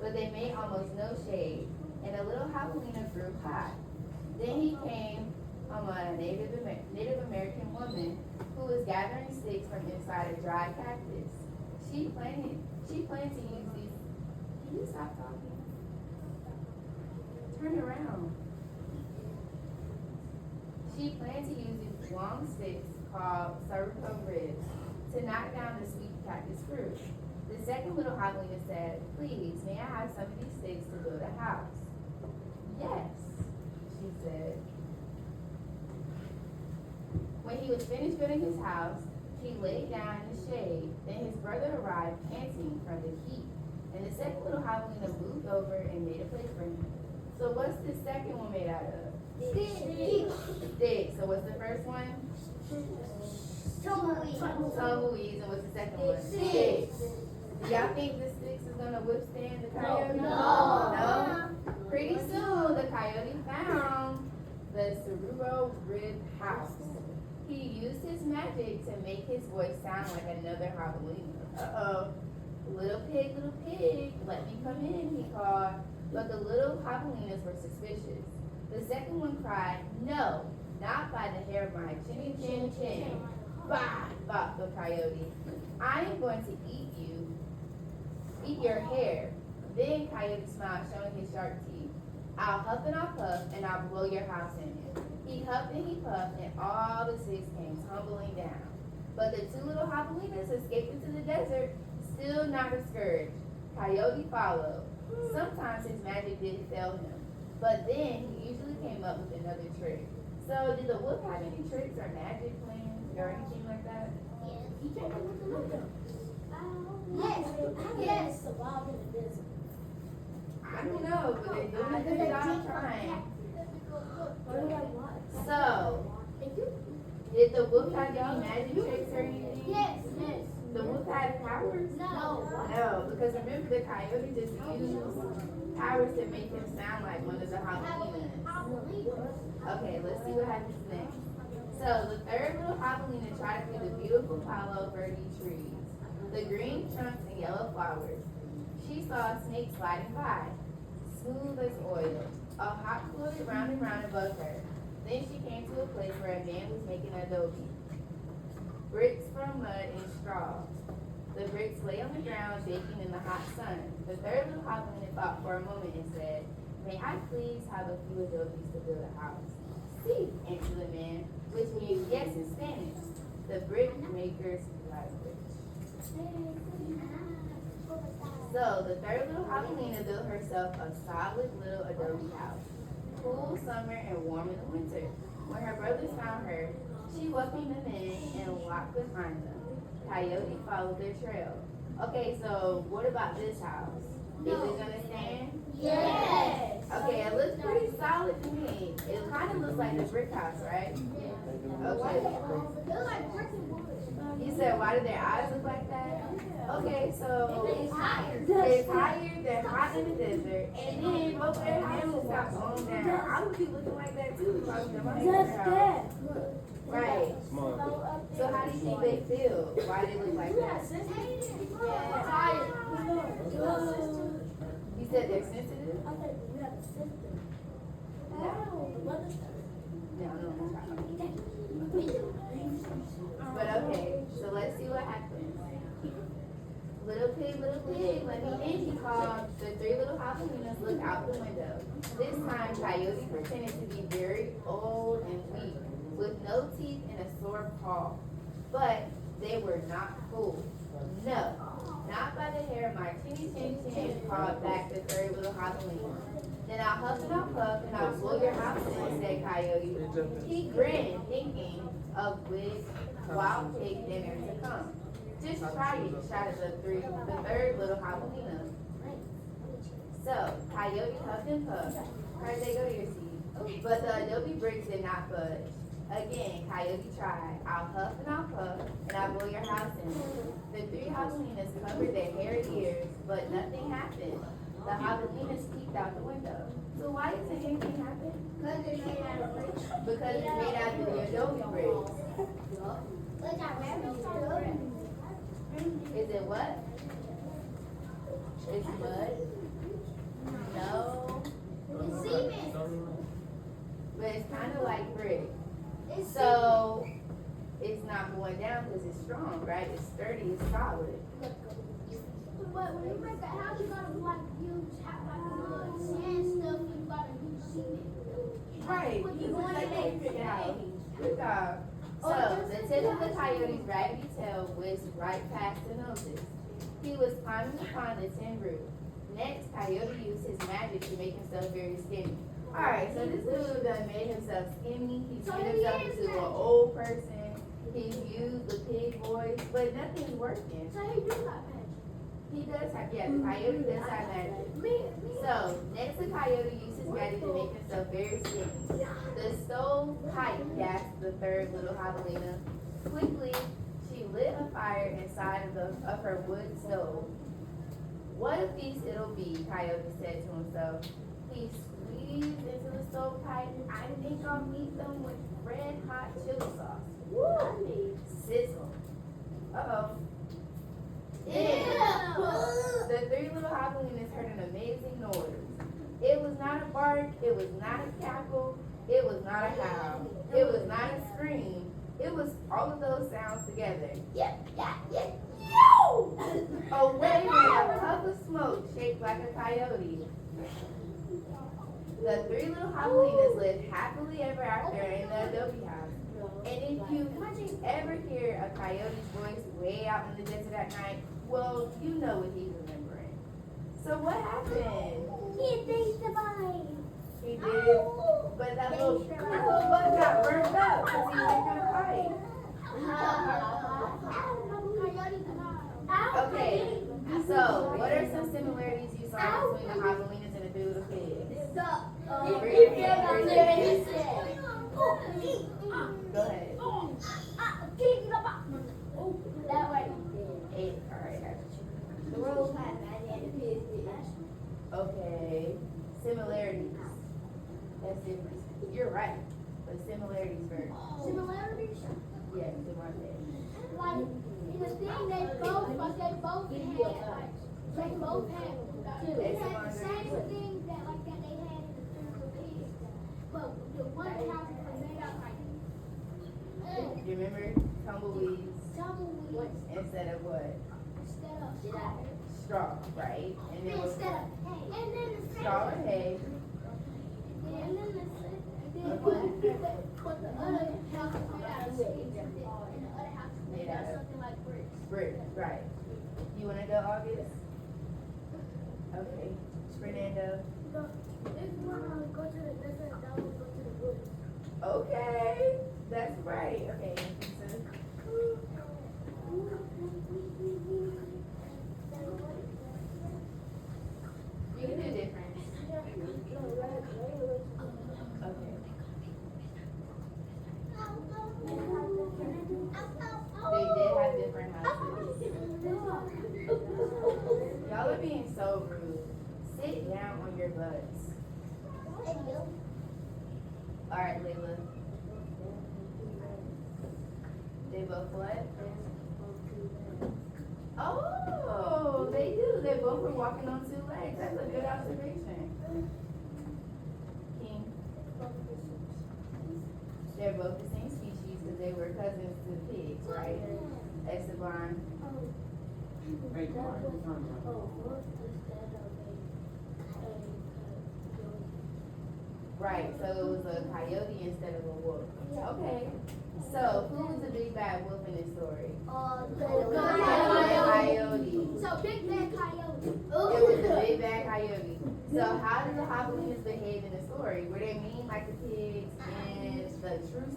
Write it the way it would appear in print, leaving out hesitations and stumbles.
but they made almost no shade, and a little javelina grew high. Then he came on a Native American woman who was gathering sticks from inside a dry cactus. She planned to use these. Can you stop talking? Turn around. She planned to use these long sticks called saruco ribs to knock down the sweet cactus fruit. The second little javelina said, "Please, may I have some of these sticks to build a house?" "Yes," she said. When he was finished building his house, he lay down in the shade. Then his brother arrived panting from the heat, and the second little javelina moved over and made a place for him. So what's the second one made out of? Sticks. So what's the first one? Tumbleweeds. And what's the second one? Sticks. Do y'all think the sticks is gonna withstand the coyote? No. Pretty soon, the coyote found the saruco rib house. He used his magic to make his voice sound like another javelina. Uh-oh. Little pig, let me come in, he called. But the little javelinas were suspicious. The second one cried, "No, not by the hair of my chinny chin chin." "Bah," thought the coyote. "I am going to eat your hair." Then Coyote smiled, showing his sharp teeth. "I'll huff and I'll puff, and I'll blow your house in." He huffed and he puffed, and all the sticks came tumbling down. But the two little javelinas escaped into the desert, still not discouraged. Coyote followed. Sometimes his magic didn't fail him, but then he usually came up with another trick. So did the wolf have any tricks or magic plans or anything like that? He came up with another. Yes. Survived in the desert. I don't know, but they're doing a good job trying. So, did the wolf have any magic tricks or anything? Yes. The wolf had powers? No, because remember the coyote just used powers to make him sound like one of the javelinas. Okay, let's see what happens next. So the third little javelina tried through the beautiful palo verde trees, the green trunks and yellow flowers. She saw a snake sliding by, smooth as oil. A hawk floated round and round above her. Then she came to a place where a man was making adobe, bricks from mud and straw. The bricks lay on the ground, baking in the hot sun. The third little javelina thought for a moment and said, "May I please have a few adobes to build a house?" "Sí," answered the man, which means yes in Spanish. The brick makers like bricks. So the third little javelina built herself a solid little adobe house, cool summer and warm in the winter. When her brothers found her, she welcomed them in and walked behind them. Coyote followed their trail. Okay, so what about this house? Is it gonna stand? Yes. Okay, it looks pretty solid to me. It kind of looks like the brick house, right? Okay. They're like brick and wood. You said, why do their eyes look like that? Okay, so They're tired. they're tired, they're hot in the desert, and then both their houses got blown down. I would be looking like that too if I was in my house. Right. So how do you think they feel? Why they look like that? Tired. You said they're sensitive? I think we have a sister. No. The mother's No, But okay, so let's see what happens. Little pig, let me in, he called. The three little javelinas looked out the window. This time, Coyote pretended to be very old and weak, with no teeth and a sore paw. But they were not fooled. No, not by the hair of my chinny chin chin, called back the third little javelina. Then I'll huff and I'll puff and I'll blow your house in, said Coyote. He grinned, thinking of which wild pig dinner to come. Just try it, shouted the third little javelina. So, Coyote huffed and puffed. How'd they go to your seat? But the adobe bricks did not budge. Again, Coyote tried. I'll huff and I'll puff, and I'll blow your house in. The three javelinas covered their hairy ears, but nothing happened. The javelinas peeked out the window. So why isn't anything happen? Because they're made out of bricks. Because it's made out of the adobe bricks. Look at rabbits. Is it what? It's mud? because it's strong, right? It's sturdy, it's solid. But when you make a house, you gotta like use like sand stuff. You gotta use cement. Right. You want to make it out. Good job. So, the tip of the coyote's raggedy tail whisked right past the noses. He was climbing upon the tin roof. Next, Coyote used his magic to make himself very skinny. Alright, so this dude done made himself skinny. He's made himself into an old person. He's used the pig voice, but nothing's working. So he do got magic. He does have, yeah, the coyote does have magic. So, next the coyote used his magic to make himself very skinny. The stove pipe gasped the third little javelina. Quickly, she lit a fire inside of her wood stove. What a feast it'll be, Coyote said to himself. He squeezed into the stove pipe. I think I'll meet them with red hot chili sauce. Woo! Sizzle. Uh-oh. The three little javelinas heard an amazing noise. It was not a bark, it was not a cackle, it was not a howl, it was not a scream. It was all of those sounds together. Away went a puff of smoke shaped like a coyote. The three little javelinas lived happily ever after in the adobe house. And if you ever hear a coyote's voice way out in the desert at night, well, you know what he's remembering. So what happened? He did, but that little bug got burned up because he was making a fight. Okay, so what are some similarities you saw between the javelinas and the doodle pigs? Go ahead. That way. Alright, The world had magic and the pigs did. okay. Similarities. That's different. You're right. But similarities first. Similarities? Yeah, do my thing. Like, in the thing they both had the same thing that they had in the physical pigs. But the one house was made out like You remember tumbleweeds tumbleweeds instead of what? instead of straw. Straw, right? And then what's Instead of hay. And then the straw or hay? And then but the other house was made out of sticks, and the other house was made out of something like bricks. Brick, right. You wanna go, August? Okay. Fernando? If you wanna go to the desert, that would go to the woods. Okay. That's right. Okay. So, you can do different. Okay. They did have different houses. Y'all are being so rude. Sit down on your butts. Alright, Layla. They both what? Oh, they do. They both were walking on two legs. That's a good observation. King. They're both the same species because they were cousins to the pigs, right? Esteban. Hey, come on, what you talking about? Right, so it was a coyote instead of a wolf. Okay. So, who was the big bad wolf in this story? Coyote. So big bad coyote. It was the big bad coyote. So how did the javelinas behave in the story? Were they mean like the pigs in the true